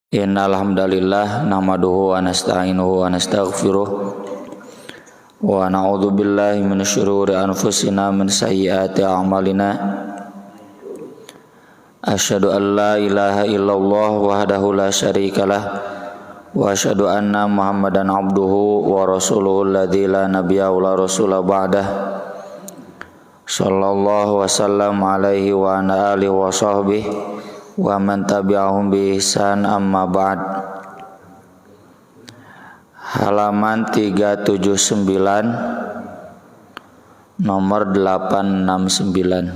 Innal hamdalillah nahmaduhu wa nasta'inuhu wa nastaghfiruh wa na'udzu billahi min syururi anfusina min sayyiati a'malina. Asyhadu an la ilaha illallah wahdahu la syarikalah wa asyhadu anna Muhammadan abduhu wa rasuluhu alladzi la nabiyya wa la rasula ba'dah. Sallallahu wasallam alaihi wa ala alihi wa sahbihi wa man tabi'ahum bi ihsan, amma ba'd. Halaman 379 nomor 869.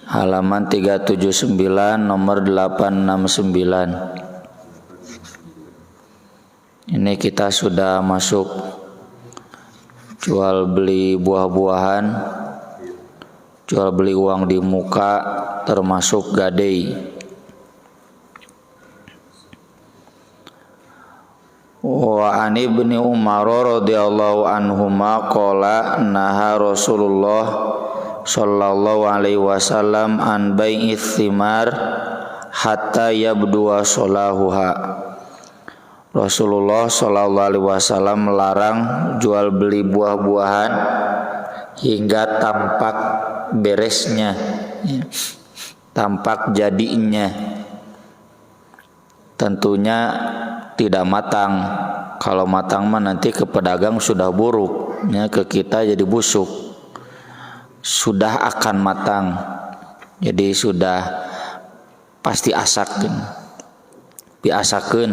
Halaman 379 nomor 869. Ini kita sudah masuk jual beli buah-buahan, jual beli uang di muka, termasuk gadai. Wa an ibni Umar radhiyallahu anhuma qala naha Rasulullah sallallahu alaihi wasallam an bai'its thimar hatta yabduwa salahuha. Rasulullah sallallahu alaihi wasallam melarang jual beli buah-buahan hingga tampak beresnya, tampak jadinya. Tentunya tidak matang. Kalau matang mah nanti ke pedagang sudah buruk, ya, ke kita jadi busuk. Sudah akan matang, jadi sudah pasti asakeun, biasakeun.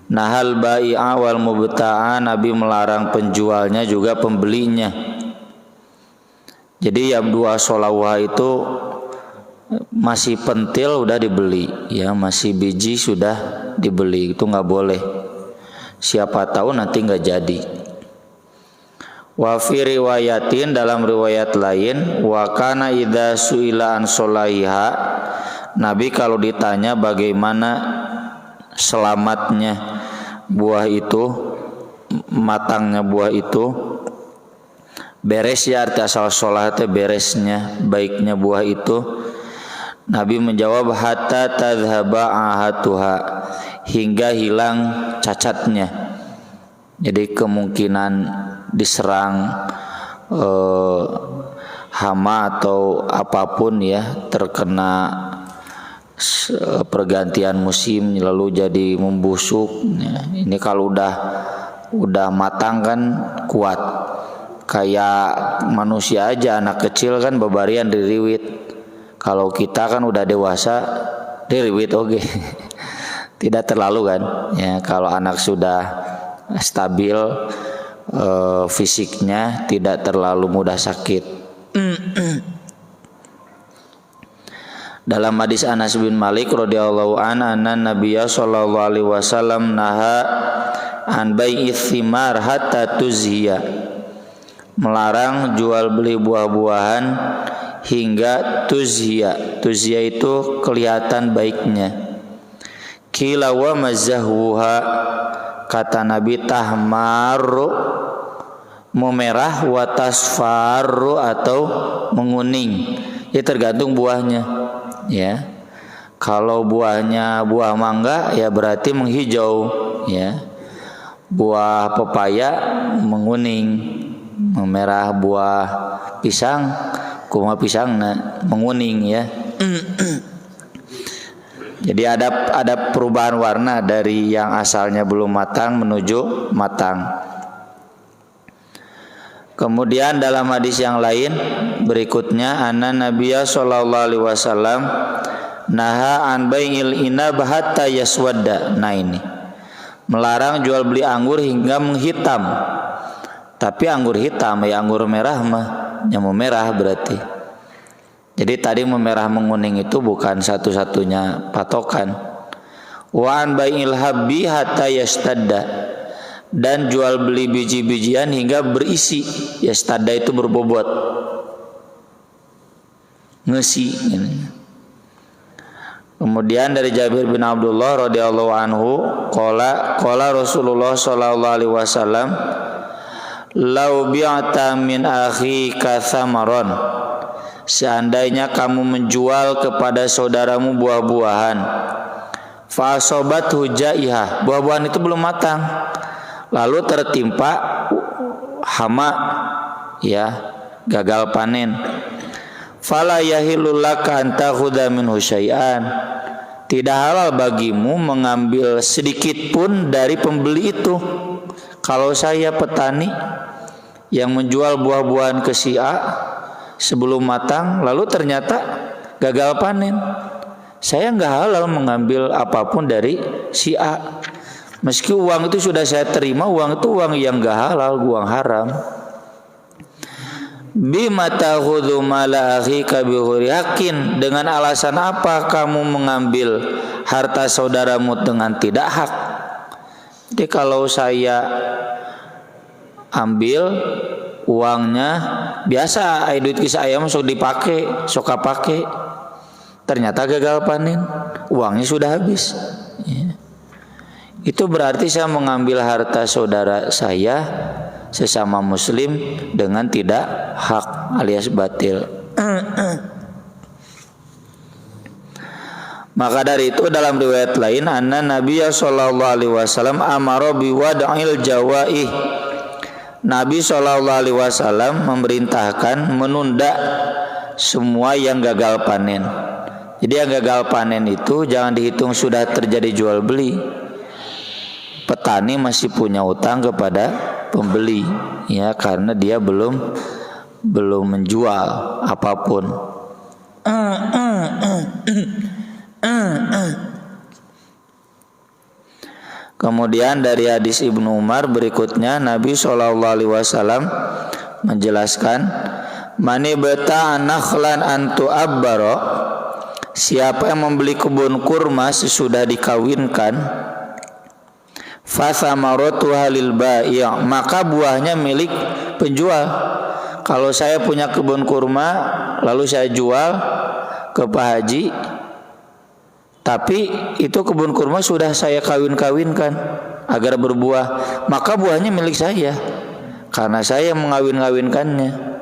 Nahal bai'a wal mubta'a, Nabi melarang penjualnya juga pembelinya. Jadi yang dua solawah itu masih pentil udah dibeli, ya, masih biji sudah dibeli, itu nggak boleh. Siapa tahu nanti nggak jadi. Wa fi riwayatin, dalam riwayat lain, wa kana idza su'ila an solaiha, Nabi kalau ditanya bagaimana selamatnya buah itu, matangnya buah itu, beres ya, arti asal sholatnya beresnya, baiknya buah itu, Nabi menjawab hatta tadhhaba ahatuha, hingga hilang cacatnya. Jadi kemungkinan diserang hama atau apapun, ya, terkena pergantian musim lalu jadi membusuk, ya. Ini kalau udah matang kan kuat, kayak manusia aja, anak kecil kan babarian diriwit. Kalau kita kan udah dewasa diriwit oke. Tidak terlalu kan, ya. Kalau anak sudah stabil fisiknya, tidak terlalu mudah sakit. Dalam hadis Anas bin Malik radhiyallahu anhu, anna Nabiyya sallallahu alaihi wasallam naha an bai'its thimar hatta tuzhiya, melarang jual beli buah-buahan hingga tuzhiya. Tuzhiya itu kelihatan baiknya. Qila wa mazahhuha, kata Nabi, tahmaru, memerah, wa tasfaru, atau menguning. Ya, tergantung buahnya, ya. Kalau buahnya buah mangga, ya berarti menghijau, ya. Buah pepaya menguning, memerah. Buah pisang, kuma pisangna menguning, ya. Jadi ada perubahan warna dari yang asalnya belum matang menuju matang. Kemudian dalam hadis yang lain berikutnya, anna Nabiyya sallallahu alaihi wasallam naha an bai'il inab hatta yaswadda. Nah, ini melarang jual beli anggur hingga menghitam. Tapi anggur hitam, ya, anggur merah mah yang memerah berarti. Jadi tadi memerah menguning itu bukan satu-satunya patokan. Wa an bai'il habbi hatta yastadda, dan jual beli biji-bijian hingga berisi, ya, stada itu berbobot, ngesi. Kemudian dari Jabir bin Abdullah radhiyallahu anhu, qala Rasulullah sallallahu alaihi wasallam lau bi'ta min akhika thamaron, seandainya kamu menjual kepada saudaramu buah-buahan, fa asobathu jaihah, buah-buahan itu belum matang, lalu tertimpa hama, ya, gagal panen, fala yahillu laka an takhudha minhu syai'an, tidak halal bagimu mengambil sedikit pun dari pembeli itu. Kalau saya petani yang menjual buah-buahan ke si A sebelum matang, lalu ternyata gagal panen, saya nggak halal mengambil apapun dari si A. Meski uang itu sudah saya terima, uang itu uang yang nggak halal, uang haram. Bima ta'khudhu mala akhika bighairi haqqin, dengan alasan apa kamu mengambil harta saudaramu dengan tidak hak? Jadi kalau saya ambil uangnya biasa, duit kisah ayam sok dipakai, sok pakai, ternyata gagal panen, uangnya sudah habis, ya. Itu berarti saya mengambil harta saudara saya sesama muslim dengan tidak hak alias batil. Maka dari itu dalam riwayat lain, anna Nabiya sallallahu alaihi wasallam amara bi wad'il jawaih, Nabi sallallahu alaihi wasallam memerintahkan menunda semua yang gagal panen. Jadi yang gagal panen itu jangan dihitung sudah terjadi jual beli. Petani masih punya utang kepada pembeli, ya, karena dia belum menjual apapun. Kemudian dari hadis Ibnu Umar berikutnya, Nabi SAW menjelaskan, mani bata nakhlan antu abbaro, siapa yang membeli kebun kurma sesudah dikawinkan, fathamaratu halil bai', maka buahnya milik penjual. Kalau saya punya kebun kurma lalu saya jual ke Pak Haji, tapi itu kebun kurma sudah saya kawin-kawinkan agar berbuah, maka buahnya milik saya karena saya mengawin-kawinkannya.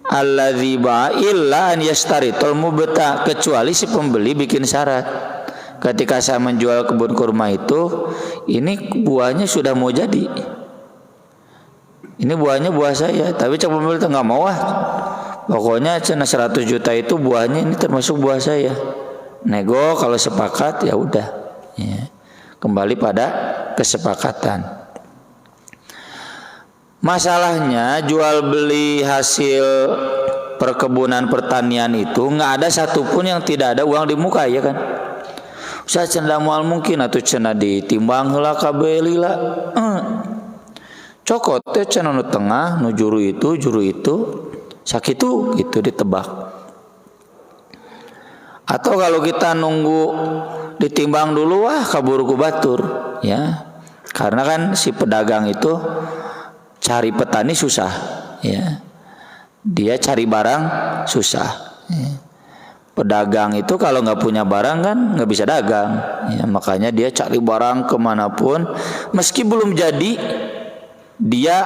Alladzi ba'a illa an yastaritul mubta, kecuali si pembeli bikin syarat. Ketika saya menjual kebun kurma itu, ini buahnya sudah mau jadi, ini buahnya buah saya, tapi cak pembeli itu nggak mau, pokoknya cina 100 juta itu buahnya ini termasuk buah saya. Nego kalau sepakat ya udah, ya. Kembali pada kesepakatan. Masalahnya jual beli hasil perkebunan pertanian itu nggak ada satupun yang tidak ada uang di muka, ya kan? Saya cenah moal mungkin atau cenah ditimbang heula kabeh lila. Cokot teh cenah nu tengah, nu juru itu sakitu gitu ditebak. Atau kalau kita nunggu ditimbang dulu, wah kabur ku batur, ya. Karena kan si pedagang itu cari petani susah, ya. Dia cari barang susah, ya. Pedagang itu kalau nggak punya barang kan nggak bisa dagang, ya, makanya dia cari barang kemanapun, meski belum jadi dia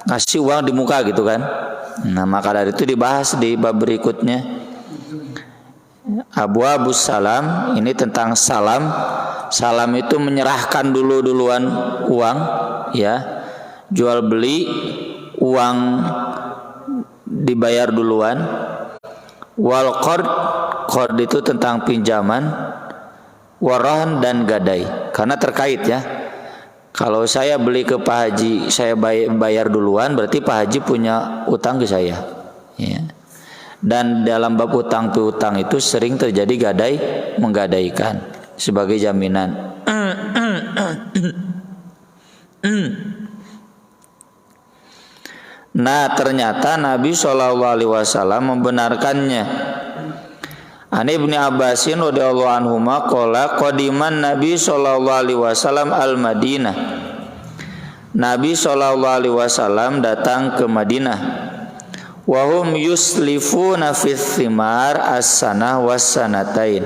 ngasih uang di muka gitu kan. Nah maka dari itu dibahas di bab berikutnya, Abu salam, ini tentang salam. Salam itu menyerahkan duluan uang, ya, jual beli uang dibayar duluan. Wal qard itu tentang pinjaman, warahan dan gadai, karena terkait, ya. Kalau saya beli ke Pak Haji, saya bayar duluan, berarti Pak Haji punya utang ke saya, ya. Dan dalam bab utang piutang itu sering terjadi gadai menggadaikan sebagai jaminan. Nah ternyata Nabi SAW membenarkannya. An Ibnu Abbasin radhiyallahu anhuma qala qadiman Nabi SAW al-Madinah. Nabi SAW datang ke Madinah. Wa hum yuslifuna fis thimar as-sanah was-sanatain.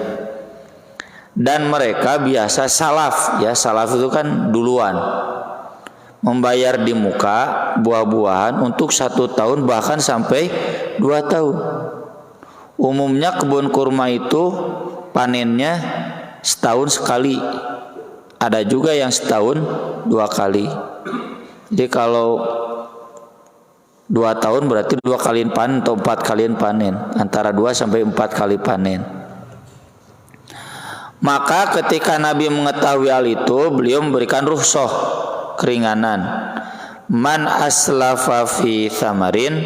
Dan mereka biasa salaf, ya, salaf itu kan duluan. membayar di muka buah-buahan untuk 1 tahun bahkan sampai 2 tahun. Umumnya kebun kurma itu panennya setahun sekali. Ada juga yang setahun 2 kali. Jadi kalau 2 tahun berarti 2 kali panen atau 4 kali panen, antara 2 sampai 4 kali panen. Maka ketika Nabi mengetahui hal itu, beliau memberikan rukhsah, keringanan. Man aslafa fi thamarin,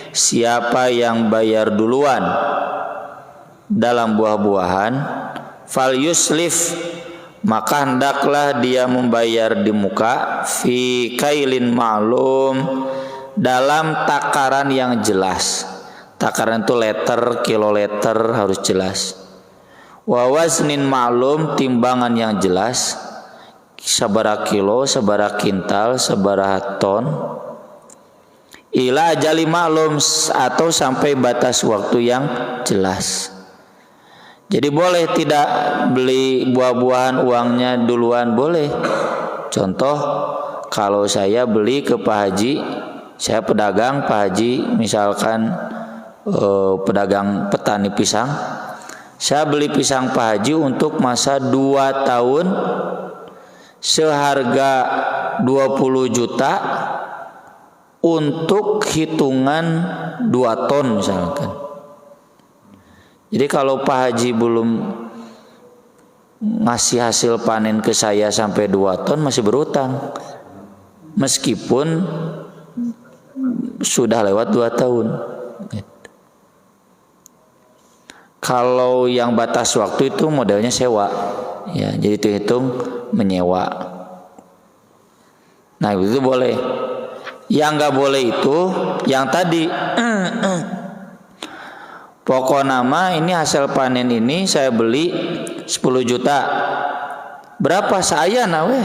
siapa yang bayar duluan dalam buah-buahan, fal yuslif, maka hendaklah dia membayar di muka, fi kailin ma'lum, dalam takaran yang jelas. Takaran itu liter, kiloliter harus jelas. Wa waznin ma'lum, timbangan yang jelas. Sabaraha kilo, sabaraha kintal, sabaraha ton. Ila ajali ma'lum, atau sampai batas waktu yang jelas. Jadi boleh tidak beli buah-buahan uangnya duluan, boleh. Contoh, kalau saya beli ke Pak Haji, saya pedagang Pak Haji, misalkan pedagang petani pisang, saya beli pisang Pak Haji untuk masa 2 tahun seharga 20 juta untuk hitungan 2 ton misalkan. Jadi kalau Pak Haji belum ngasih hasil panen ke saya sampai 2 ton masih berutang, meskipun sudah lewat 2 tahun. Kalau yang batas waktu itu modelnya sewa, ya, jadi dihitung menyewa. Nah itu boleh. Yang nggak boleh itu yang tadi. Pokok nama ini hasil panen ini saya beli 10 juta. Berapa saya nawe?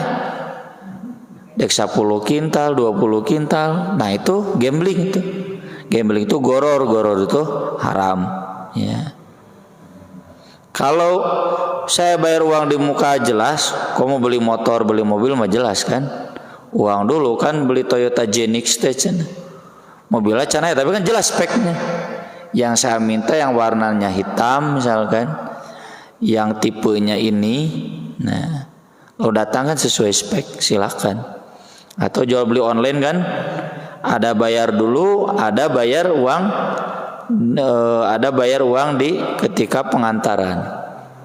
Dek 10 kintal, 20 kintal. Nah itu gambling itu. Gambling itu goror itu haram, ya. Kalau saya bayar uang di muka jelas, kamu beli motor, beli mobil mah jelas kan. Uang dulu kan beli Toyota Genix Station. Mobilnya canai tapi kan jelas speknya. Yang saya minta yang warnanya hitam misalkan, yang tipenya ini. Nah, kalau datang kan sesuai spek, silakan. Atau jual beli online kan, ada bayar dulu, ada bayar uang di ketika pengantaran.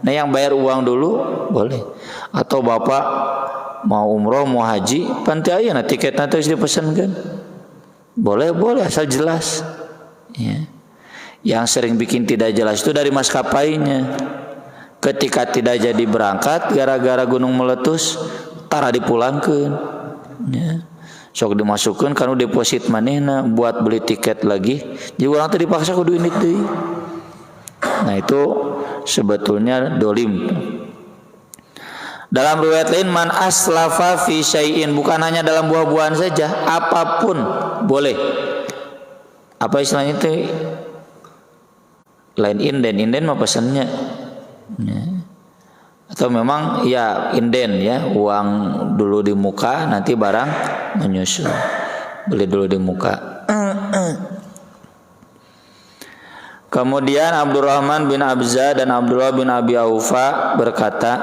Nah yang bayar uang dulu boleh. Atau bapak mau umroh mau haji, panti aja nah tiket nanti harus dipesankan. Boleh asal jelas. Ya. Yang sering bikin tidak jelas itu dari maskapainya. Ketika tidak jadi berangkat gara-gara gunung meletus, tara dipulangkan. Ya. Sok dimasukkan karena deposit manehna buat beli tiket lagi. Jadi orang tadi dipaksa kudu ini tuh. Nah itu sebetulnya dolim. Dalam riwayat lain man aslafa fi syai'in, bukan hanya dalam buah-buahan saja, apapun boleh. Apa istilahnya itu? Lain inden mah pesannya. Ya. Atau memang ya inden ya, uang dulu di muka nanti barang menyusul. Beli dulu di muka. Kemudian Abdurrahman bin Abza dan Abdullah bin Abi Aufa berkata,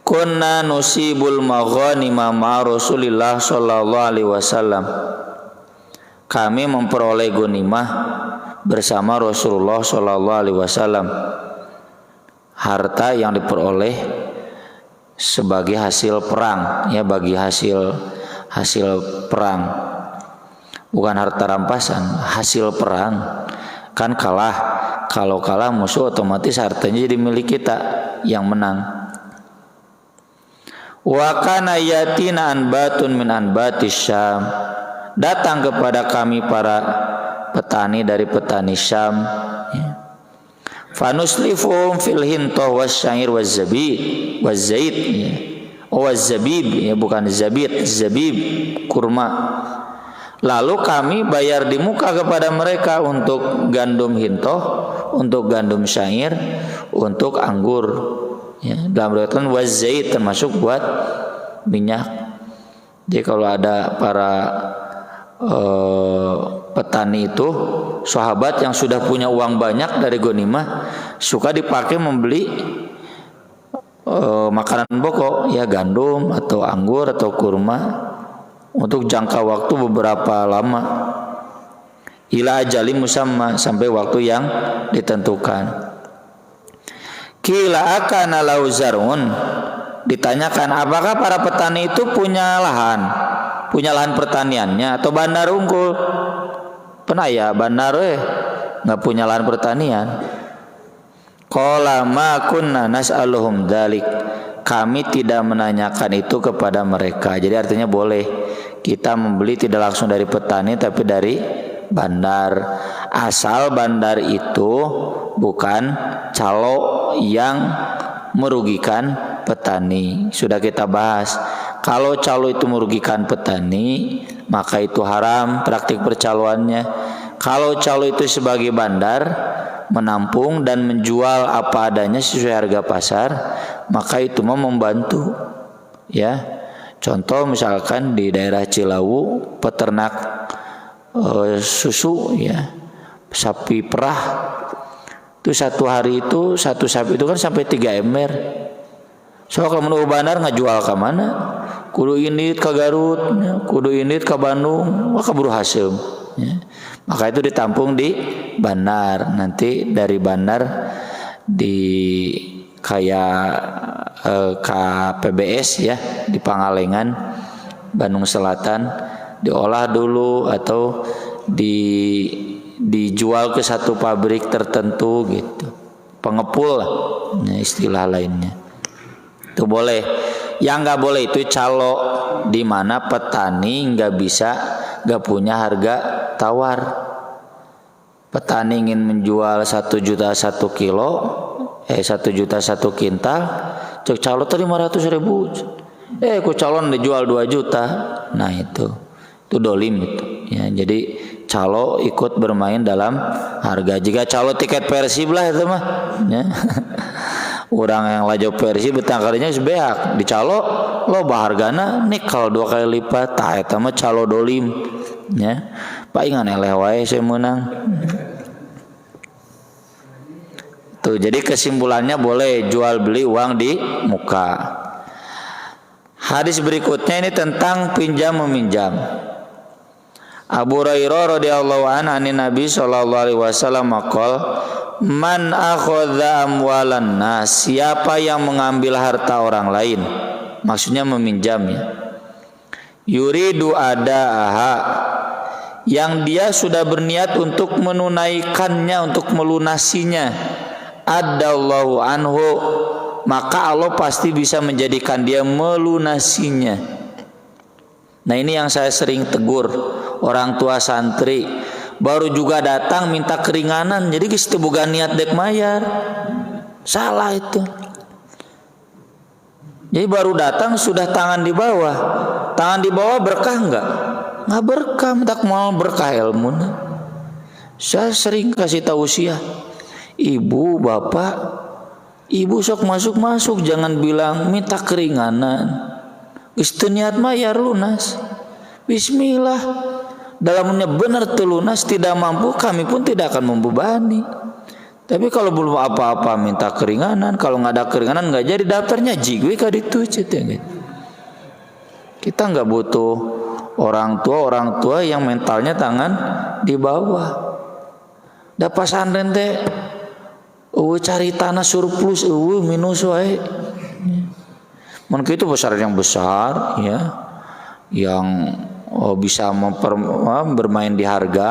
kunna nusibul maghanima ma Rasulillah sallallahu alaihi wasallam. Kami memperoleh ghanimah bersama Rasulullah sallallahu alaihi wasallam. Harta yang diperoleh sebagai hasil perang, ya, bagi hasil perang. Bukan harta rampasan, hasil perang. Kan kalah, kalau kalah musuh otomatis hartanya jadi milik kita yang menang. Wa kana yatina anbatun min anbatis Syam. Datang kepada kami para petani dari petani Syam, ya. Fanuslifum fil hintah wasyair wazzabib wazzait, ya. Wazzabib, ya, bukan zabib, zabib kurma. Lalu kami bayar di muka kepada mereka untuk gandum hintoh, untuk gandum syair, untuk anggur. Ya, dalam riwayat wazzait termasuk buat minyak. Jadi kalau ada para petani itu sahabat yang sudah punya uang banyak dari ghanimah, suka dipakai membeli makanan pokok, ya gandum atau anggur atau kurma untuk jangka waktu beberapa lama, ila ajali musamma, sampai waktu yang ditentukan. Kila akana lau zarun, ditanyakan apakah para petani itu punya lahan pertaniannya atau bandar unggul. Pernah ya bandar nggak punya lahan pertanian. Qala ma kunna nas'aluhum dzalik, kami tidak menanyakan itu kepada mereka. Jadi artinya boleh kita membeli tidak langsung dari petani tapi dari bandar, asal bandar itu bukan calo yang merugikan petani. Sudah kita bahas, kalau calo itu merugikan petani maka itu haram praktik percaloannya. Kalau calo itu sebagai bandar, menampung dan menjual apa adanya sesuai harga pasar, maka itu mau membantu, ya. Contoh misalkan di daerah Cilawu peternak susu, ya, sapi perah itu satu hari itu satu sapi itu kan sampai 3 ember. So kalau menurut bandar ngejual ke mana? Kudu indit ke Garut, ya. Kudu indit ke Bandung, wah keburu hasil, ya. Maka itu ditampung di bandar. Nanti dari bandar di kayak KPBS, ya, di Pangalengan, Bandung Selatan, diolah dulu atau dijual ke satu pabrik tertentu gitu. Pengepul lah, nah, istilah lainnya. Itu boleh. Yang nggak boleh itu calo, di mana petani nggak punya harga tawar. Petani ingin menjual 1 juta 1 kilo, 1 juta 1 kintal, cek calo tadi 500.000. Ku calon dijual 2 juta. Nah itu dolim itu. Ya, jadi calo ikut bermain dalam harga. Jika calo tiket Persib lah itu mah, ya. Orang yang lajo Persib betangkalinya sebeak dicalo lo bahargana nikal 2 kali lipat, tah eta mah calo dolim, ya. Paingan eleh wae saya menang. Tuh, jadi kesimpulannya boleh jual beli uang di muka. Hadis berikutnya ini tentang pinjam meminjam. Abu Hurairah radhiyallahu anhu Nabi sallallahu alaihi wasallam maqal, man akhadha amwalan nas, siapa yang mengambil harta orang lain, maksudnya meminjamnya, yuridu adaaha, yang dia sudah berniat untuk menunaikannya, untuk melunasinya, adallahu anhu, maka Allah pasti bisa menjadikan dia melunasinya. Nah ini yang saya sering tegur orang tua santri, baru juga datang minta keringanan, jadi geus teu boga niat dek mayar. Salah itu. Jadi baru datang sudah tangan di bawah. Tangan di bawah berkah enggak? Enggak berkah, tak mau berkah ilmu. Saya sering kasih tahu usia, ibu, bapak, ibu sok masuk, jangan bilang minta keringanan. Geus teu niat mayar lunas. Bismillah. Dalamnya benar telunas, tidak mampu, kami pun tidak akan membebani. Tapi kalau belum apa-apa minta keringanan, kalau nggak ada keringanan nggak jadi daftarnya jigwe kaditu gitu. Kita nggak butuh orang tua yang mentalnya tangan di bawah. Da pasantren teh cari tanah surplus, minus wae. Mungkin itu besar yang besar, ya, yang bisa bermain di harga,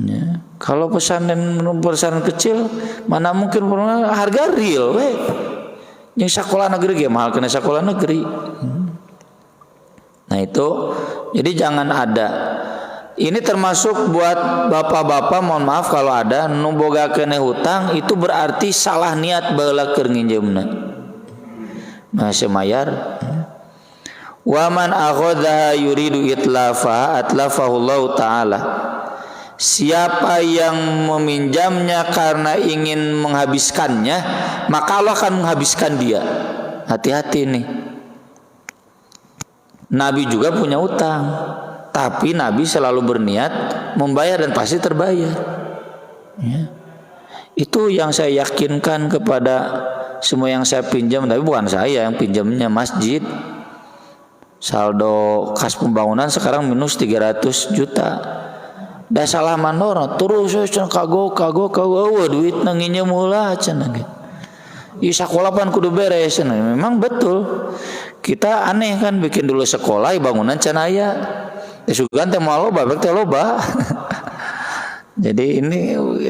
ya. Kalau pesantren kecil mana mungkin harga real, yang sekolah negeri gak mahal kena sekolah negeri. Nah itu, jadi jangan ada. Ini termasuk buat bapak-bapak, mohon maaf kalau ada numboga kene hutang, itu berarti salah niat baheula keur nginjeumna. Nah semayar. Wa man akhadha yuridu itlafa atlafahu Allah taala. Siapa yang meminjamnya karena ingin menghabiskannya, maka Allah akan menghabiskan dia. Hati-hati nih. Nabi juga punya utang, tapi Nabi selalu berniat membayar dan pasti terbayar. Ya. Itu yang saya yakinkan kepada semua yang saya pinjam, tapi bukan saya yang pinjamnya, masjid. Saldo kas pembangunan sekarang minus 300 juta. Da salah mandor terus kagok duit nanginya mula cenah gitu. Ieu sakola pan kudu beres cenah. Memang betul. Kita aneh kan bikin dulu sekolah bangunan can aya. Sugan teh moal loba, teh loba. Jadi ini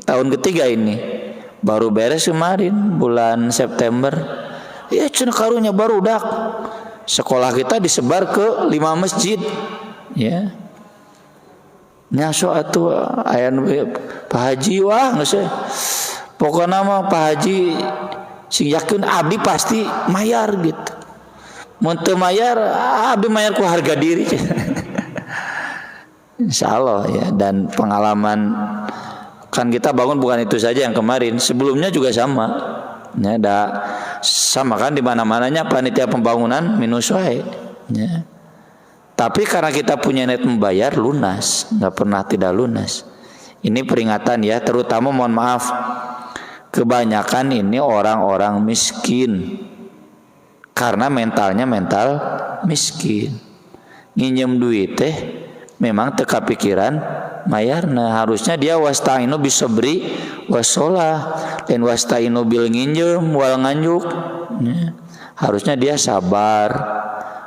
tahun ketiga ini. Baru beres kemarin bulan September. Ya cenah karunya barudak. Sekolah kita disebar ke 5 masjid. Ya. Nyaso atuh aya Pak Haji wah geus pokona mah Pak Haji sing yakin abdi pasti mayar gitu. Mun teu mayar abdi mayar ku harga diri. Insyaallah ya. Dan pengalaman kan kita bangun bukan itu saja yang kemarin, sebelumnya juga sama. Ya, sama kan di mana-mananya panitia pembangunan minus wae. Ya. Tapi karena kita punya niat membayar lunas, nggak pernah tidak lunas. Ini peringatan ya, terutama mohon maaf, kebanyakan ini orang-orang miskin karena mentalnya mental miskin. Nginjem duit teh memang teka pikiran mayarna. Harusnya dia wasta'inu bisabri wasolah dan wasta'inu bil nginjem wal nganjuk. Ya. Harusnya dia sabar,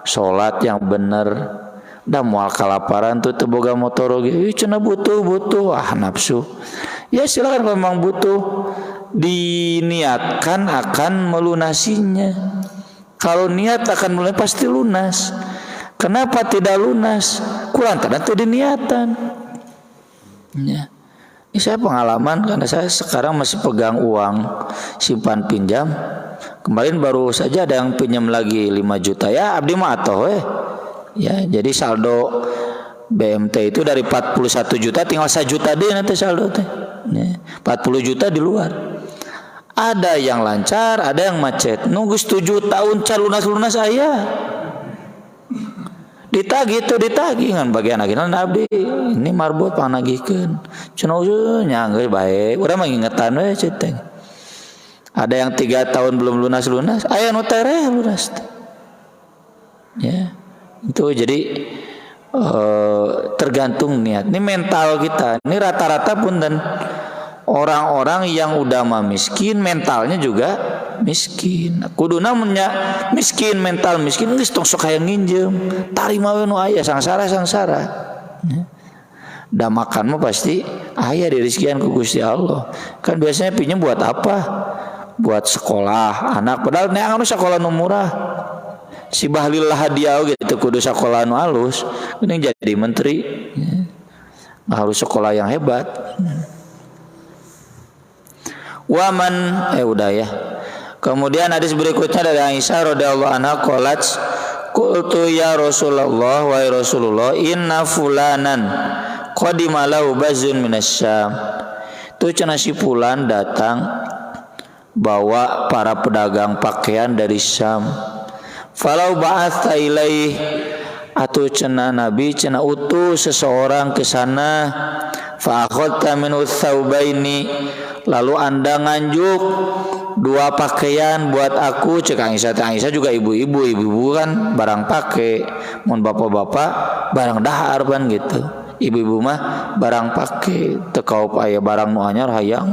sholat yang bener. Da moal kalaparan tuh teu boga motor ge, cenah butuh nafsu. Ya silakan kalau memang butuh, diniatkan akan melunasinya. Kalau niat akan mulai pasti lunas. Kenapa tidak lunas? Kulantaran teu diniatan. Ya. Ini saya pengalaman karena saya sekarang masih pegang uang simpan pinjam. Kemarin baru saja ada yang pinjam lagi 5 juta. Ya abdi mah atoh ya, jadi saldo BMT itu dari 41 juta tinggal 1 juta deh nanti saldo teh. Ya, 40 juta di luar. Ada yang lancar, ada yang macet. Nunggu 7 tahun can lunas aya. Ditagih ngan bagian ageuna abdi. Ini marbot panagihkeun. Cenah nya geus bae. Urang mah ngingetan we ceteng. Ada yang 3 tahun belum lunas, aya nu tereh lunas. Ya. Itu jadi tergantung niat. Ini mental kita. Ini rata-rata pun dan orang-orang yang udah mah miskin mentalnya juga miskin. Kuduna munya miskin mental miskin geus tong sok aya nginjem. Tarima we nu aya sangsara. Da makan mah pasti aya di rezekian ku Gusti Allah. Kan biasanya pinjam buat apa? Buat sekolah anak, padahal neangan sekolah nu murah. Si Bahlil hadiah gitu kudu sekolah nu alus, ini jadi menteri. Harus sekolah yang hebat. Waman udah ya. Kemudian hadis berikutnya dari Aisyah radhiyallahu anha qalat qultu ya Rasulullah wa Rasulullah inna fulanan qadima lahu bazun minasyam. Itu cenah si fulan datang bawa para pedagang pakaian dari Syam. Falau ba'atha ilaih atuh cenah Nabi cenah utus seseorang ke sana fa akhadta min utsaubaini lalu anda nganjuk 2 pakaian buat aku cek Aisyah juga ibu-ibu kan barang pakai mun bapak-bapak barang dahar pan gitu ibu-ibu mah barang pakai teu kaup aya barang nu anyar hayang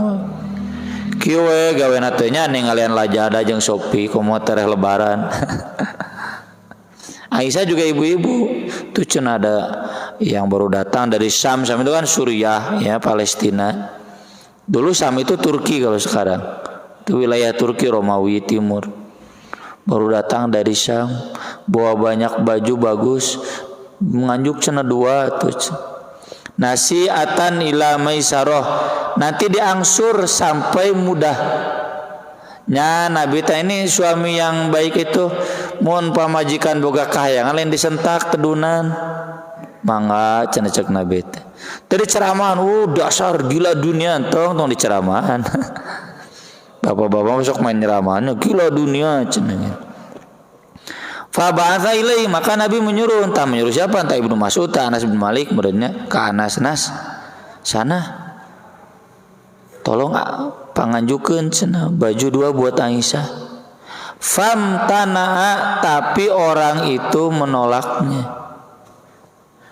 kieu we gawena teh nya ningalian Lazada jeung Shopee komo tereh lebaran. Aisyah juga ibu-ibu tuh cenah ada yang baru datang dari Syam itu kan Suriah ya Palestina. Dulu Syam itu Turki kalau sekarang. Itu wilayah Turki Romawi Timur. Baru datang dari Syam bawa banyak baju bagus menganjuk cenah 2 tuh. Nasi'atan ila maisarah nanti diangsur sampai mudah. Nya Nabi ta ini suami yang baik itu mun pamajikan boga kahayangan lain disentak tedunan mangga cenah cek Nabi teh. Tadi ceramahan dasar gila dunia tong diceramahan. Bapak-bapak masuk main ceramahannya gila dunia cenah. Fa ba'atha ilaihi, maka Nabi menyuruh, entah menyuruh siapa, entah Ibnu Mas'ud, entah Anas bin Malik, muridnya ke Anas, sana tolong panganjukeun cenah baju 2 buat Aisyah. Famtana'a, tapi orang itu menolaknya.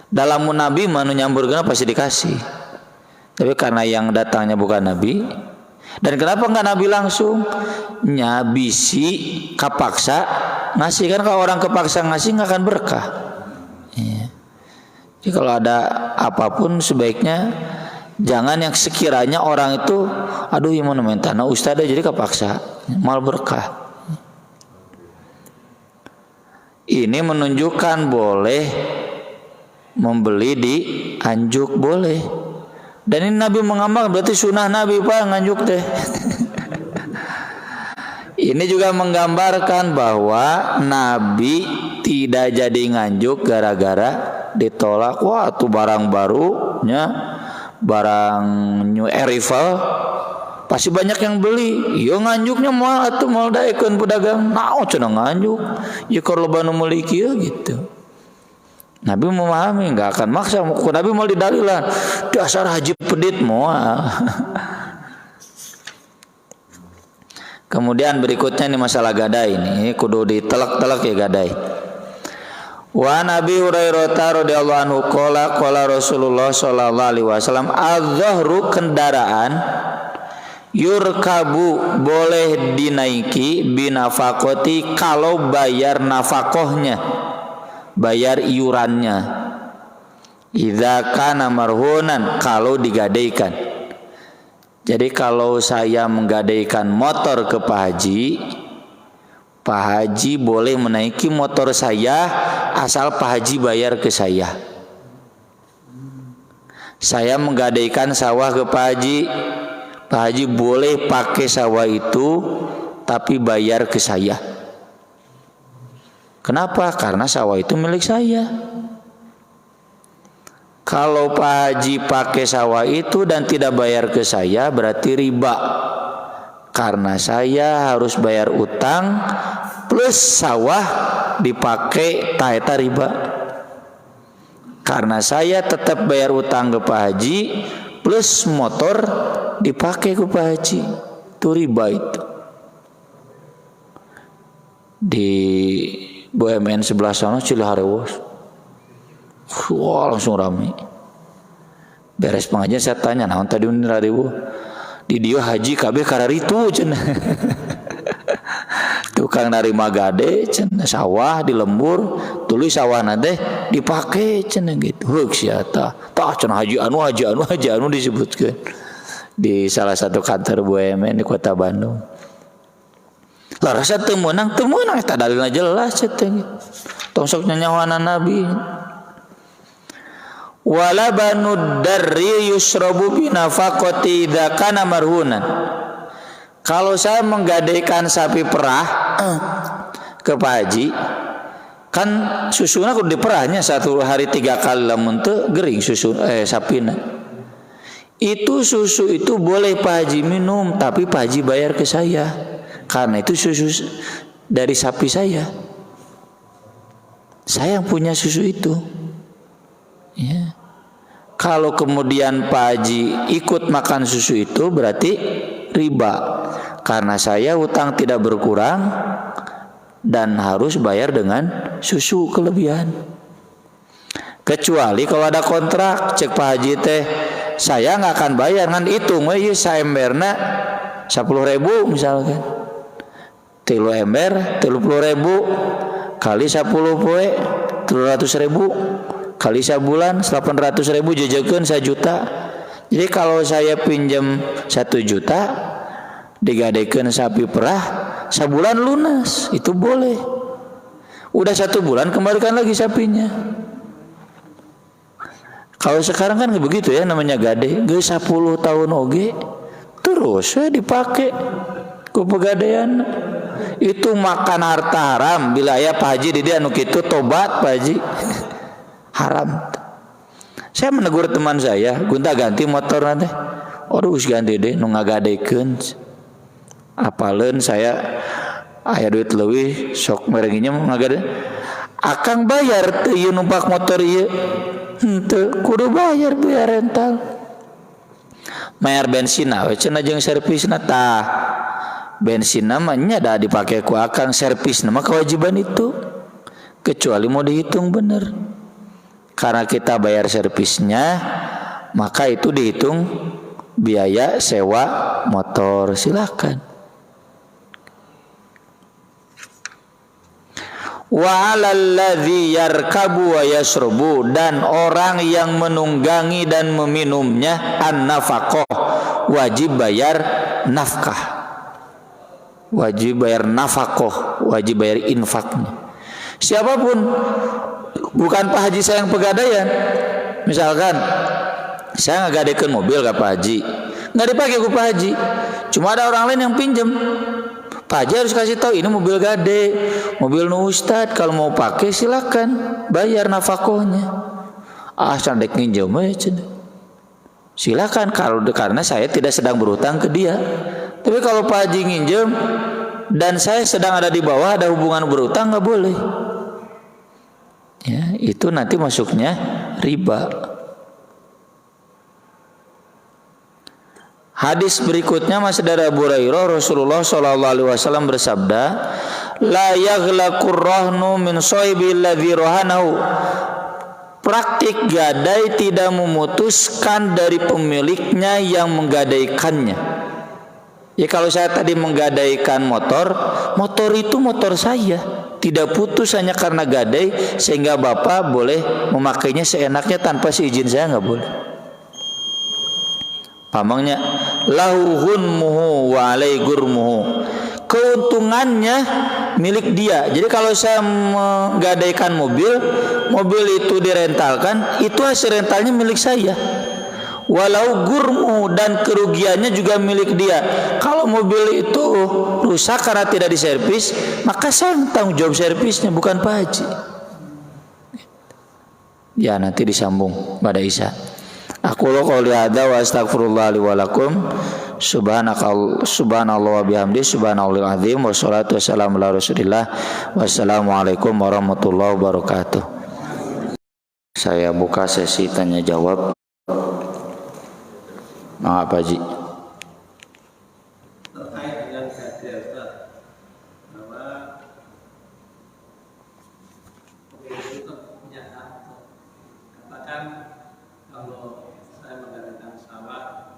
Dalam Nabi manu nyamburkeun pasti dikasih. Tapi karena yang datangnya bukan Nabi, dan kenapa enggak Nabi langsung? Nyabisi kapaksa ngasih, kan kalau orang kepaksa ngasih nggak akan berkah. Ya. Jadi kalau ada apapun sebaiknya jangan yang sekiranya orang itu aduh yang mau minta nah ustadz jadi kepaksa mal berkah. Ini menunjukkan boleh membeli di anjuk boleh. Dan ini Nabi mengamalkan, berarti sunnah Nabi Pak nganjuk teh. Ini juga menggambarkan bahwa Nabi tidak jadi nganjuk gara-gara ditolak. Wah, tuh barang barunya, barang new arrival, pasti banyak yang beli. Yo nganjuknya moal atuh moal daekeun pedagang. Naon cenah nganjuk? Ya kalau banu meuli kieu gitu. Nabi memahami, enggak akan maksa. Nabi mau didalilan. Dasar haji pedit moal. Kemudian berikutnya ini masalah gadai ini kudu ditelak-telak ya gadai. Wa Nabi Hurairah radhiyallahu anhu qala Rasulullah sallallahu alaihi wasallam az-zahru kendaraan yurkabu boleh dinaiki binafaqati kalau bayar nafkahnya, bayar iurannya. Idza kana marhunan kalau digadaikan. Jadi kalau saya menggadaikan motor ke Pak Haji boleh menaiki motor saya asal Pak Haji bayar ke saya. Saya menggadaikan sawah ke Pak Haji boleh pakai sawah itu tapi bayar ke saya. Kenapa? Karena sawah itu milik saya. Kalau Pak Haji pakai sawah itu dan tidak bayar ke saya berarti riba. Karena saya harus bayar utang plus sawah dipakai taeta riba. Karena saya tetap bayar utang ke Pak Haji plus motor dipakai ke Pak Haji. Itu riba itu. Di BUMN sebelah sana Cilaharewos. Wah langsung rame. Beres pengajian saya tanya, naon tadi ini rariwu? Di dia haji kabeh kararitu cenah. Tukang narima gade cenah sawah di lembur, tulis sawah teh dipake cenah gitu. Heuk sia tah. Tah cenah haji anu disebutkeun di salah satu kantor BUMN di Kota Bandung. Lah rasa teu meunang eta dalilna jelas cenah. Tong sok nyanyawana Nabi. Wala banud darri yusrabu binafaqati idza kana marhunan. Kalau saya menggadaikan sapi perah ke Pak Haji, kan susuna kudu diperahnya 1 hari 3 kali lamun teu gering susu sapina. Itu susu itu boleh Pak Haji minum, tapi Pak Haji bayar ke saya. Karena itu susu dari sapi saya. Saya yang punya susu itu. Ya. Kalau kemudian Pak Haji ikut makan susu itu berarti riba. Karena saya utang tidak berkurang dan harus bayar dengan susu kelebihan. Kecuali kalau ada kontrak, cek Pak Haji teh, saya nggak akan bayar kan hitung we saemberna 10.000 misalkan. 3 ember 30.000 kali 10 poe 300.000 kali sebulan 800.000 jajakeun 1 juta. Jadi kalau saya pinjam 1 juta digadekeun sapi perah sebulan lunas, itu boleh. Udah 1 bulan kembalikan lagi sapinya. Kalau sekarang kan begitu ya namanya gade, geus 10 tahun oge terus dipakai ku pegadaian. Itu makan harta haram bila aya Pak Haji di dia anu kitu tobat Pak Haji. Haram. Saya menegur teman saya, gunta ganti motor nanti. Aduh ganti deh, nu ngagadekeun. Apaleun saya aya duit leuwih sok merenginya ngagade akang bayar teu ieu numpak motor ieu henteu kudu bayar rental mayar bensinna we cenah jeung servisna tah bensinna mah nya da dipake ku akang servisna mah kewajiban itu kecuali mau dihitung bener karena kita bayar servisnya maka itu dihitung biaya sewa motor. Silakan. Wa 'alal ladzi yarkabu wa yashrubu, dan orang yang menunggangi dan meminumnya an-nafaqah, wajib bayar nafkah, wajib bayar nafaqah, wajib bayar infaknya. Siapapun, bukan Pak Haji saya yang pegadaian. Misalkan saya ngagadekeun mobil ke Pak Haji, nggak dipakai ke Pak Haji, cuma ada orang lain yang pinjem. Pak Haji harus kasih tahu ini mobil gade, mobil nu Ustad, kalau mau pakai silakan bayar nafkahnya. Candek nginjem aja, silakan kalau karena saya tidak sedang berutang ke dia. Tapi kalau Pak Haji nginjem dan saya sedang ada di bawah, ada hubungan berutang, nggak boleh. Ya, itu nanti masuknya riba. Hadis berikutnya masih dari Abu Hurairah, Rasulullah SAW bersabda, la yaghlaqur rahnu min sohibil ladzi rohanahu. Praktik gadai tidak memutuskan dari pemiliknya yang menggadaikannya. Ya kalau saya tadi menggadaikan motor, motor itu motor saya, tidak putus hanya karena gadai sehingga Bapak boleh memakainya seenaknya tanpa seizin saya, nggak boleh. Pamangnya lahuhun muhu wa alai gurmuhu, keuntungannya milik dia. Jadi kalau saya menggadaikan mobil, mobil itu direntalkan, itu hasil rentalnya milik saya. Walau gurmu, dan kerugiannya juga milik dia. Kalau mobil itu rusak karena tidak diservis, maka saya tanggung jawab servisnya, bukan Pak Haji. Ya nanti disambung pada Isa. Aku qouli hadza wa astaghfirullah li wa lakum. Subhanallah wa bihamdi, subhanallahil azim, wa sholatu wassalamu ala Rasulillah. Wassalamualaikum warahmatullahi wabarakatuh. Saya buka sesi tanya jawab. Pak Haji. Terkait dengan gadai Ustaz, bahwa itu punya hak. Katakan kalau saya menggadaikan sawah,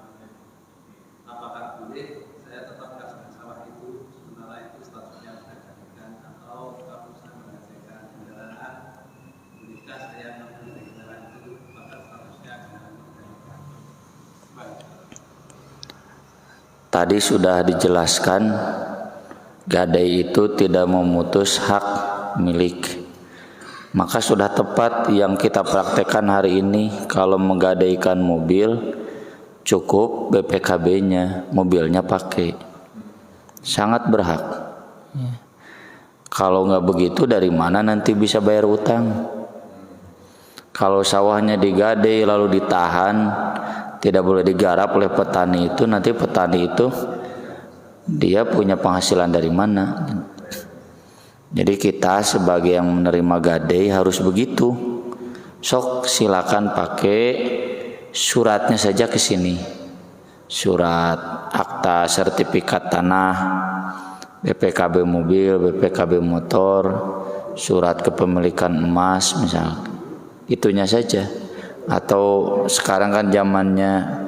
apakah boleh saya tetap kasih sawah itu sementara itu statusnya saya gadaikan, atau kalau saya menggadaikan kendaraan, bolehkah saya menggadaikan kendaraan itu maka statusnya kendaraan menggadaikan? Tadi sudah dijelaskan, gadai itu tidak memutus hak milik. Maka sudah tepat yang kita praktekkan hari ini. Kalau menggadaikan mobil, cukup BPKB-nya, mobilnya pakai, sangat berhak. Kalau nggak begitu, dari mana nanti bisa bayar utang? Kalau sawahnya digadai lalu ditahan, tidak boleh digarap oleh petani itu, nanti petani itu dia punya penghasilan dari mana? Jadi kita sebagai yang menerima gadai harus begitu. Sok silakan pakai suratnya saja ke sini. Surat akta sertifikat tanah, BPKB mobil, BPKB motor, surat kepemilikan emas misalnya. Itunya saja. Atau sekarang kan zamannya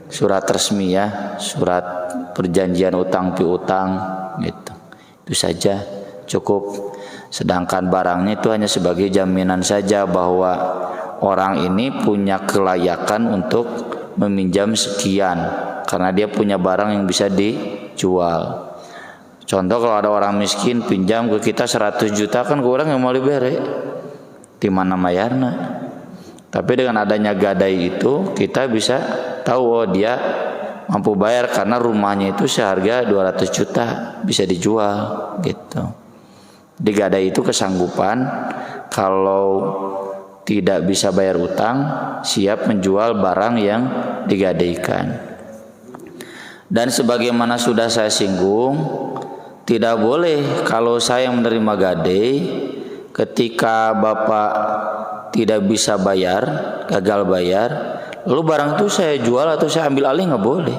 surat resmi ya, surat perjanjian utang piutang gitu. Itu saja cukup. Sedangkan barangnya itu hanya sebagai jaminan saja bahwa orang ini punya kelayakan untuk meminjam sekian karena dia punya barang yang bisa dijual. Contoh kalau ada orang miskin pinjam ke kita 100 juta, kan kurang yang mau diberi di mana mayarna. Tapi dengan adanya gadai itu kita bisa tahu, oh dia mampu bayar karena rumahnya itu seharga 200 juta bisa dijual gitu. Di gadai itu kesanggupan kalau tidak bisa bayar utang, siap menjual barang yang digadaikan. Dan sebagaimana sudah saya singgung, Tidak boleh kalau saya yang menerima gadai, ketika bapak tidak bisa bayar, gagal bayar, lalu barang itu saya jual atau saya ambil alih, nggak boleh.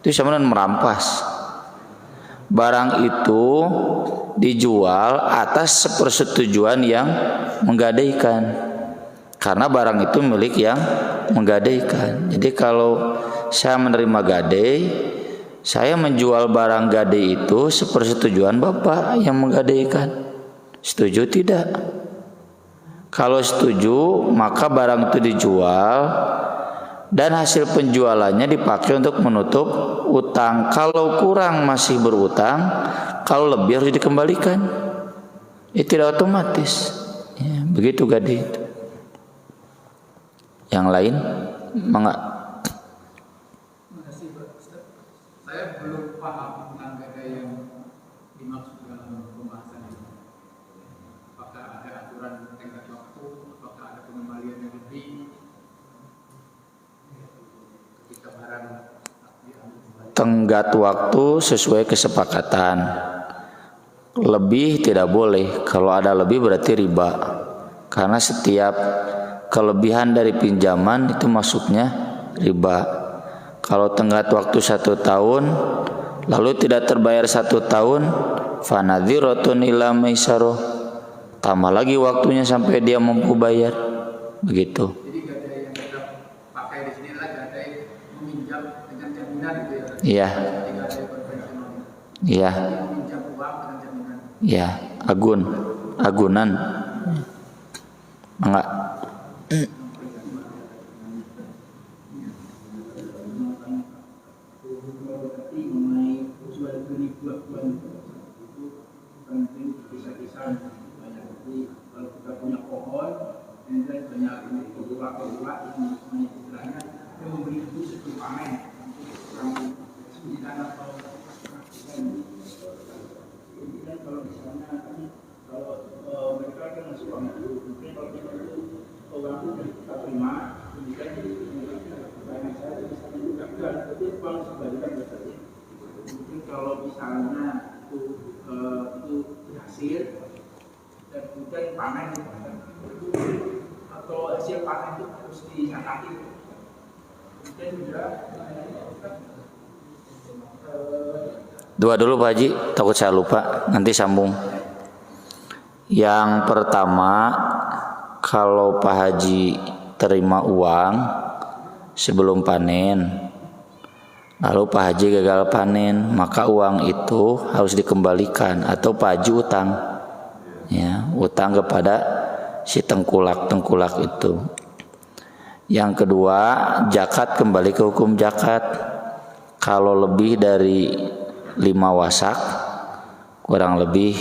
Itu sama dengan merampas. Barang itu dijual atas sepersetujuan yang menggadaikan, karena barang itu milik yang menggadaikan. Jadi kalau saya menerima gadai, saya menjual barang gadai itu sepersetujuan bapak yang menggadaikan. Setuju tidak? Kalau setuju, maka barang itu dijual dan hasil penjualannya dipakai untuk menutup utang. Kalau kurang masih berutang, kalau lebih harus dikembalikan. Itu tidak otomatis. Ya, begitu gadai itu. Yang lain, mangga. Saya belum paham tentang gadai yang dimaksud dalam pembahasan ini. Apakah ada aturan tenggat waktu, apakah ada pengembalian yang lebih ketika barang diambil? Tenggat waktu sesuai kesepakatan. Lebih tidak boleh. Kalau ada lebih berarti riba. Karena setiap kelebihan dari pinjaman itu masuknya riba. Kalau tenggat waktu 1 tahun lalu tidak terbayar 1 tahun, fanadhiratun ila maisarah, tambah lagi waktunya sampai dia mampu bayar. Begitu. Jadi gadai yang kita pakai di sini adalah gadai meminjam dengan jaminan gitu ya. Iya. Seperti gadai konvensional. Iya. Meminjam uang dengan jaminan. Iya, agunan. Enggak. Kalau misalnya itu berhasil dan kemudian panen atau hasil panen itu harus disakati, kemudian juga Dua dulu Pak Haji, takut saya lupa, nanti sambung. Yang pertama, kalau Pak Haji terima uang sebelum panen, lalu Pak Haji gagal panen, maka uang itu harus dikembalikan atau Pak Haji utang, ya, utang kepada si tengkulak itu. Yang kedua, zakat kembali ke hukum zakat. Kalau lebih dari 5 wasak, kurang lebih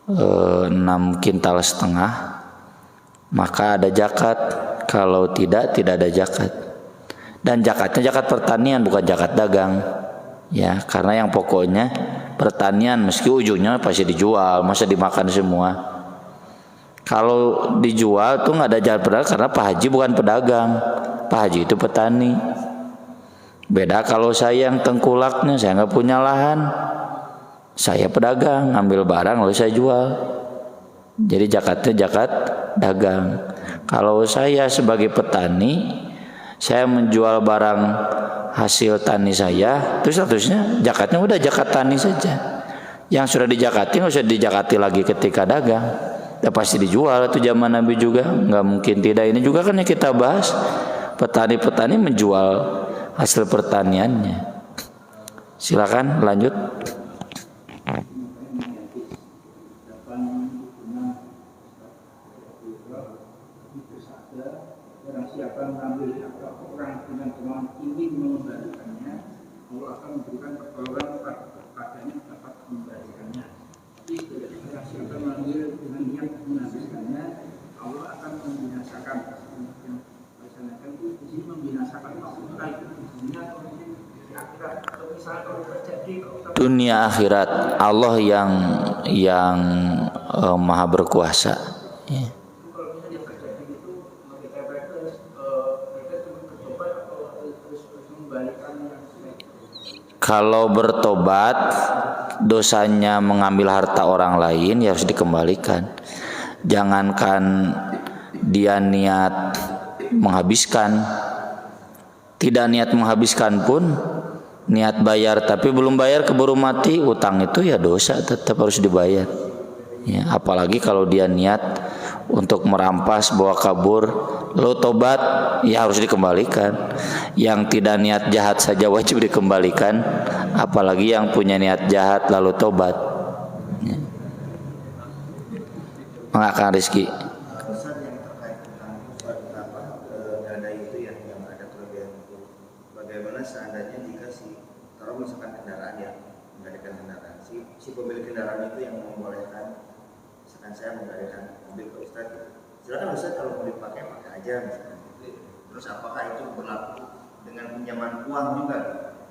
6,5 kintal, maka ada zakat. Kalau tidak ada zakat. Dan zakatnya zakat pertanian, bukan zakat dagang. Ya, karena yang pokoknya pertanian, meski ujungnya pasti dijual, masa dimakan semua. Kalau dijual tuh nggak ada zakat perdagang, karena Pak Haji bukan pedagang. Pak Haji itu petani. Beda kalau saya yang tengkulaknya, saya nggak punya lahan, saya pedagang, ngambil barang lalu saya jual. Jadi zakatnya zakat dagang. Kalau saya sebagai petani, saya menjual barang hasil tani saya, terus statusnya zakatnya udah zakat tani saja. Yang sudah dijakati nggak usah dijakati lagi ketika dagang. Ya pasti dijual, itu zaman Nabi juga, nggak mungkin tidak. Ini juga kan yang kita bahas, petani-petani menjual hasil pertaniannya. Silakan lanjut. Barang siapa mengambil atau orang dengan kemauan ingin mengembalikannya, Allah akan memberikan pertolongan padanya dapat mengembalikannya. Tapi barang siapa mengambil dengan niat mengambilkannya, Allah akan membinasakan. Yang dilaksanakan itu di sini membinasakan maksudnya itu di dunia atau di akhirat, atau misalnya kalau terjadi Dunia akhirat, Allah yang maha berkuasa. Ya. Kalau bertobat dosanya mengambil harta orang lain, ya harus dikembalikan. Jangankan dia niat menghabiskan, tidak niat menghabiskan pun, niat bayar tapi belum bayar keburu mati, utang itu ya dosa, tetap harus dibayar. Ya, apalagi kalau dia niat untuk merampas, bawa kabur, lo tobat, ya harus dikembalikan. Yang tidak niat jahat saja wajib dikembalikan, apalagi yang punya niat jahat lalu tobat. Ya. Mengakan rezeki. Ustaz, yang terkait tentang dana itu yang ada kelebihan itu, bagaimana seandainya jika kalau misalkan kendaraan ya, menggadaikan kendaraan, si pemilik kendaraan itu yang membolehkan, misalkan saya menggadaikan mobil ke Ustaz, silakan Ustaz kalau mau dipakai pakai aja misalkan. Terus apakah itu berlaku dengan pinjaman uang juga?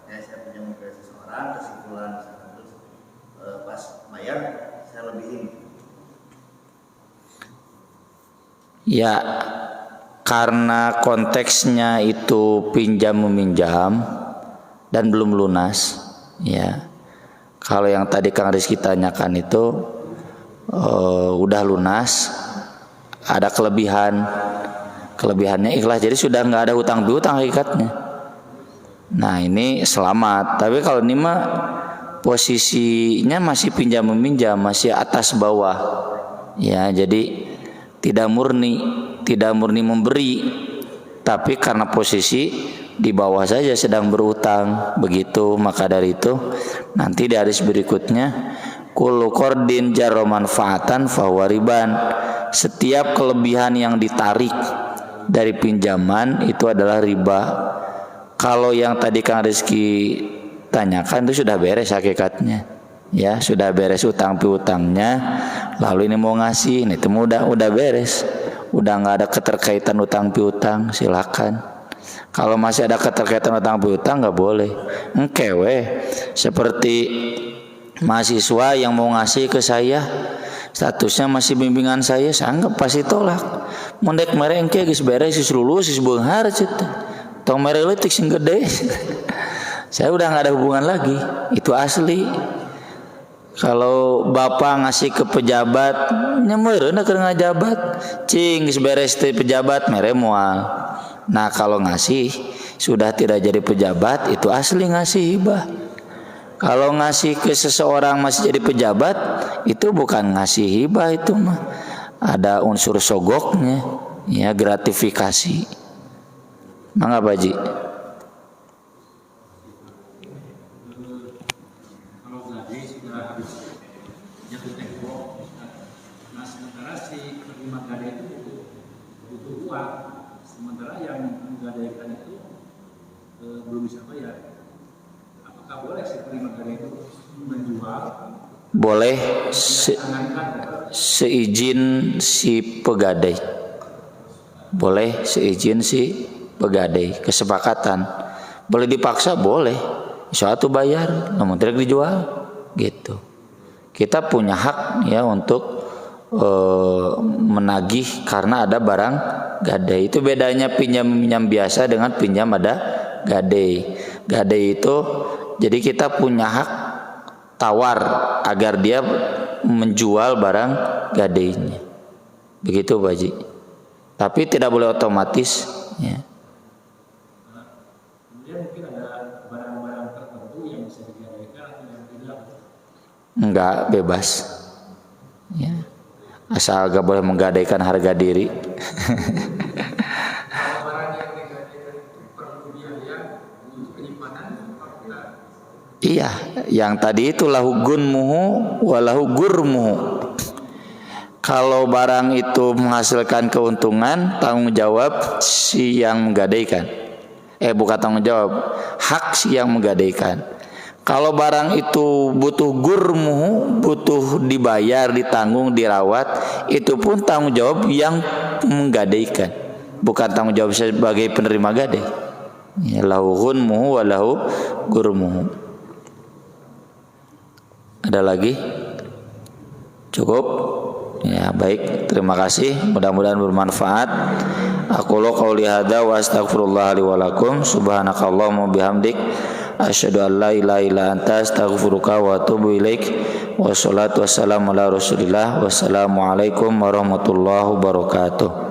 Ya, saya pinjam ke seseorang, kesimpulan misalkan, terus pas bayar saya lebihin. Ya, karena konteksnya itu pinjam meminjam dan belum lunas. Ya, kalau yang tadi Kang Rizky tanyakan itu udah lunas, ada kelebihannya ikhlas, jadi sudah nggak ada hutang piutang hakikatnya. Nah ini selamat. Tapi kalau ini mah posisinya masih pinjam meminjam, masih atas bawah. Ya, jadi tidak murni memberi, tapi karena posisi di bawah saja sedang berutang, begitu. Maka dari itu nanti di hadis berikutnya, kullu qardin jarra manfaatan fahuwa riban. Setiap kelebihan yang ditarik dari pinjaman itu adalah riba. Kalau yang tadi Kang Rizky tanyakan itu sudah beres hakikatnya. Ya, sudah beres utang piutangnya, lalu ini mau ngasih, ini itu udah beres, udah nggak ada keterkaitan utang piutang, silakan. Kalau masih ada keterkaitan utang piutang nggak boleh. Seperti mahasiswa yang mau ngasih ke saya, statusnya masih bimbingan saya anggap pasti tolak. Mendek merengke geus beres, geus lulus, geus beunghar cita. Tong mere leutik sing gede. Saya udah nggak ada hubungan lagi, itu asli. Kalau bapak ngasih ke pejabat, nyemeureun keur ngajabat, cing geus beres teh pejabat mere moal. Nah, kalau ngasih sudah tidak jadi pejabat, itu asli ngasih hibah. Kalau ngasih ke seseorang masih jadi pejabat, itu bukan ngasih hibah, itu mah ada unsur sogoknya, ya, gratifikasi. Mangga Pak Haji. Sementara yang menggadaikan itu belum bisa bayar. Apakah boleh si penerima gadai itu menjual? Boleh seizin si pegadai. Boleh seizin si pegadai, kesepakatan. Boleh dipaksa, boleh. Suatu bayar, namun tidak dijual, gitu. Kita punya hak ya untuk menagih karena ada barang gadai. Itu bedanya pinjam biasa dengan pinjam ada gadai. Gadai itu jadi kita punya hak tawar agar dia menjual barang gadainya, begitu Pak Haji. Tapi tidak boleh otomatis ya. Kemudian mungkin ada barang-barang tertentu yang bisa digadaikan atau yang tidak? Enggak, bebas ya. Asal gak boleh menggadaikan harga diri. Iya, yang tadi itu lahu gunmuhu walahu gurmuhu. Kalau barang itu menghasilkan keuntungan, tanggung jawab si yang menggadaikan. Bukan tanggung jawab, hak si yang menggadaikan. Kalau barang itu butuh gurmuhu, butuh dibayar, ditanggung, dirawat, itu pun tanggung jawab yang menggadaikan, bukan tanggung jawab sebagai penerima gadai. Ya, lahu gunmuhu walahu gurmuhu. Ada lagi? Cukup? Ya, baik, terima kasih. Mudah-mudahan bermanfaat. Aku qouli hadza wa astaghfirullah li wa lakum. Subhanakallahumma bihamdik asyhadu an la ilaha illa anta astaghfiruka wa atubu ilaik. Wassalatu wassalamu ala Rasulillah. Wassalamualaikum warahmatullahi wabarakatuh.